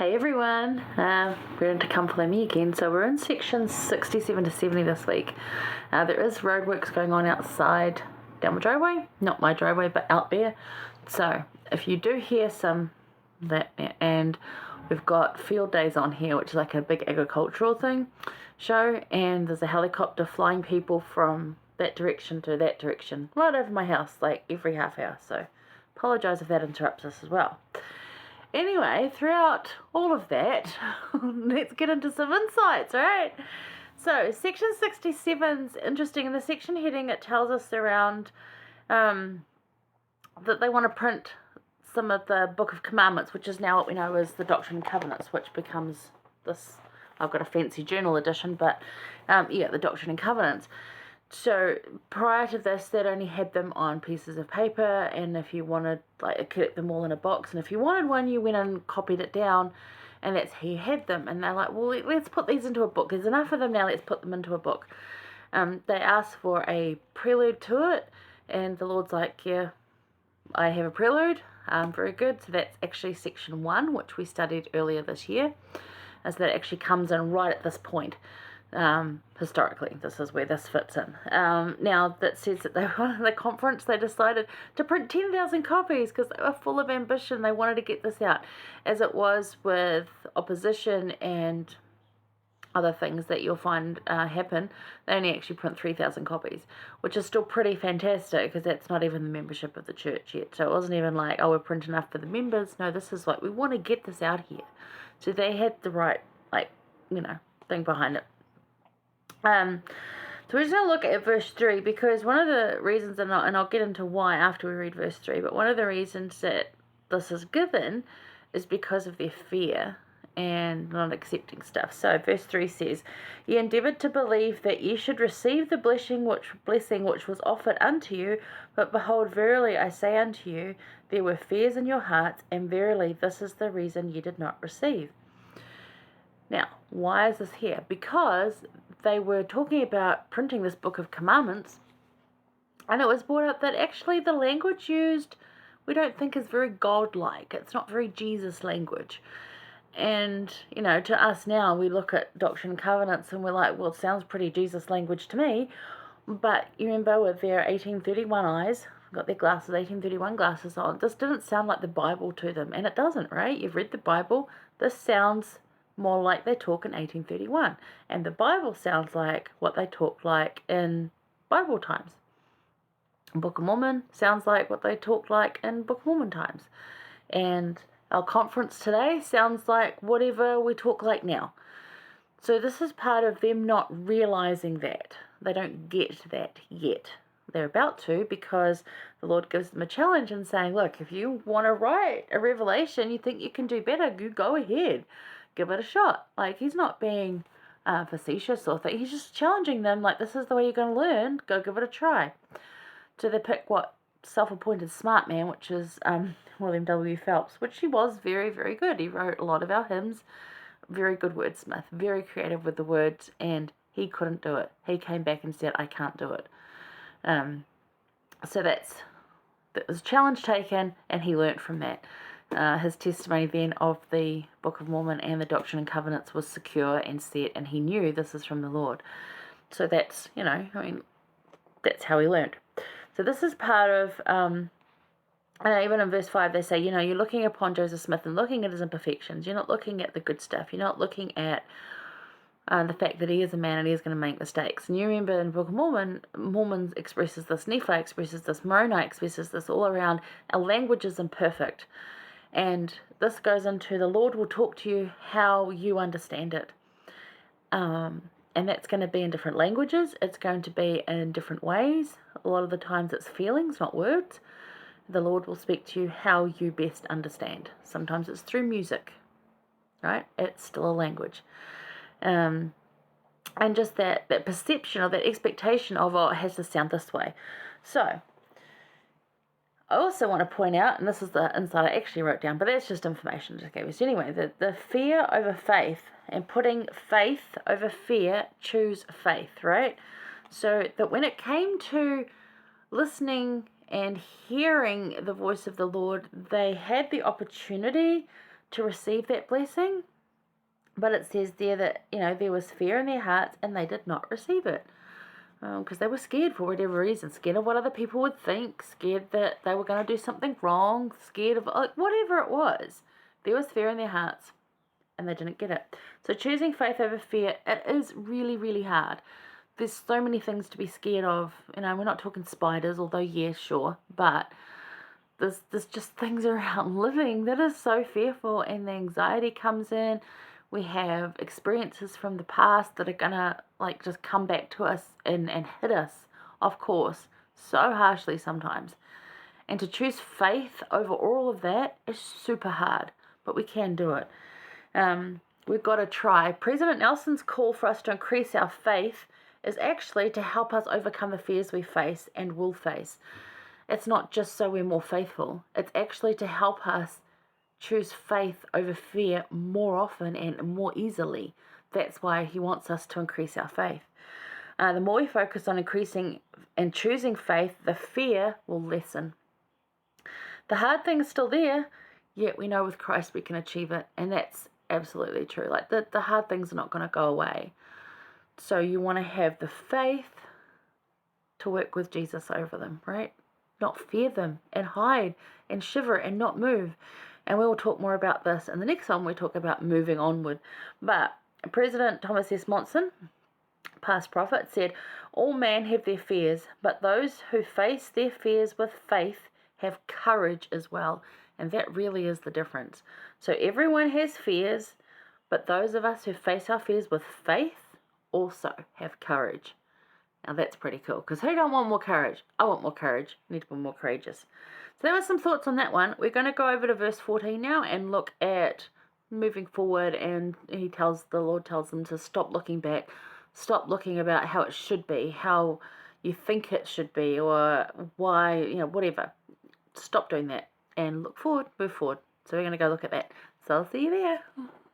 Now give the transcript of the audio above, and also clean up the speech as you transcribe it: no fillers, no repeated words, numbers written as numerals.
Hey everyone, we're in to come follow me again. So we're in section 67 to 70 this week. There is roadworks going on outside down my driveway, not my driveway, but out there. So if you do hear some that, and we've got field days on here, which is like a big agricultural show, and there's a helicopter flying people from that direction to that direction, right over my house, like every half hour. So apologise if that interrupts us as well. Anyway, throughout all of that, let's get into some insights, right? So, section 67 is interesting. In the section heading, it tells us around that they want to print some of the Book of Commandments, which is now what we know as the Doctrine and Covenants, which becomes this. I've got a fancy journal edition, but the Doctrine and Covenants. So prior to this, they'd only had them on pieces of paper, and if you wanted, collect them all in a box, and if you wanted one, you went and copied it down, and that's how you had them. And they're like, well, let's put these into a book. There's enough of them now, let's put them into a book. They asked for a prelude to it, and the Lord's like, yeah, I have a prelude. Very good. So that's actually section 1, which we studied earlier this year, as that actually comes in right at this point. Historically, this is where this fits in. Now, that says that they were at the conference, they decided to print 10,000 copies because they were full of ambition. They wanted to get this out. As it was with opposition and other things that you'll find happen, they only actually print 3,000 copies, which is still pretty fantastic because that's not even the membership of the church yet. So it wasn't even like, oh, we're printing enough for the members. No, this is like, we want to get this out here. So they had the right, thing behind it. So we're just going to look at verse 3, because one of the reasons, and I'll get into why after we read verse 3, but one of the reasons that this is given is because of their fear and not accepting stuff. So verse 3 says, "Ye endeavoured to believe that ye should receive the blessing which was offered unto you, but behold, verily I say unto you, there were fears in your hearts, and verily this is the reason ye did not receive." Now, why is this here? Because they were talking about printing this Book of Commandments, and it was brought up that actually the language used we don't think is very godlike. It's not very Jesus language. And, to us now, we look at Doctrine and Covenants and we're like, well, it sounds pretty Jesus language to me. But you remember with their 1831 eyes, got their 1831 glasses on, this didn't sound like the Bible to them. And it doesn't, right? You've read the Bible. This sounds more like they talk in 1831. And the Bible sounds like what they talked like in Bible times. Book of Mormon sounds like what they talked like in Book of Mormon times. And our conference today sounds like whatever we talk like now. So this is part of them not realizing that. They don't get that yet. They're about to, because the Lord gives them a challenge and saying, look, if you want to write a revelation, you think you can do better, you go ahead. Give it a shot. He's not being facetious or thing. He's just challenging them, this is the way you're going to learn. Go give it a try. So they pick what self-appointed smart man, which is William W. Phelps, which he was very, very good. He wrote a lot of our hymns. Very good wordsmith. Very creative with the words, and he couldn't do it. He came back and said, I can't do it. So that was a challenge taken, and he learnt from that. His testimony then of the Book of Mormon and the Doctrine and Covenants was secure and set, and he knew this is from the Lord. So that's, that's how he learned. So this is part of, and even in verse 5 they say, you're looking upon Joseph Smith and looking at his imperfections. You're not looking at the good stuff. You're not looking at the fact that he is a man and he is going to make mistakes. And you remember in the Book of Mormon expresses this, Nephi expresses this, Moroni expresses this all around. Our language is imperfect. And this goes into the Lord will talk to you how you understand it. And that's going to be in different languages. It's going to be in different ways. A lot of the times it's feelings, not words. The Lord will speak to you how you best understand. Sometimes it's through music, right? It's still a language. And just that perception or that expectation of, it has to sound this way. So I also want to point out, and this is the insight I actually wrote down, but that's just information I just gave us anyway, that the fear over faith and putting faith over fear, choose faith, right? So that when it came to listening and hearing the voice of the Lord, they had the opportunity to receive that blessing. But it says there that, there was fear in their hearts and they did not receive it. Because they were scared for whatever reason. Scared of what other people would think. Scared that they were going to do something wrong. Scared of, whatever it was. There was fear in their hearts and they didn't get it. So choosing faith over fear, it is really, really hard. There's so many things to be scared of. We're not talking spiders, although, yeah, sure. But there's just things around living that is so fearful, and the anxiety comes in. We have experiences from the past that are gonna just come back to us and hit us, of course, so harshly sometimes. And to choose faith over all of that is super hard, but we can do it. We've got to try. President Nelson's call for us to increase our faith is actually to help us overcome the fears we face and will face. It's not just so we're more faithful. It's actually to help us choose faith over fear more often and more easily. That's why he wants us to increase our faith. The more we focus on increasing and choosing faith, the fear will lessen. The hard thing is still there, yet we know with Christ we can achieve it. And that's absolutely true. The hard things are not going to go away. So you want to have the faith to work with Jesus over them, right? Not fear them and hide and shiver and not move. And we will talk more about this in the next one. We talk about moving onward. But President Thomas S. Monson, past prophet, said, all men have their fears, but those who face their fears with faith have courage as well. And that really is the difference. So everyone has fears, but those of us who face our fears with faith also have courage. Now that's pretty cool, because who don't want more courage? I want more courage. I need to be more courageous. So there were some thoughts on that one. We're going to go over to verse 14 now and look at moving forward, and the Lord tells them to stop looking back, stop looking about how it should be, how you think it should be, or why, whatever. Stop doing that and look forward, move forward. So we're going to go look at that. So I'll see you there.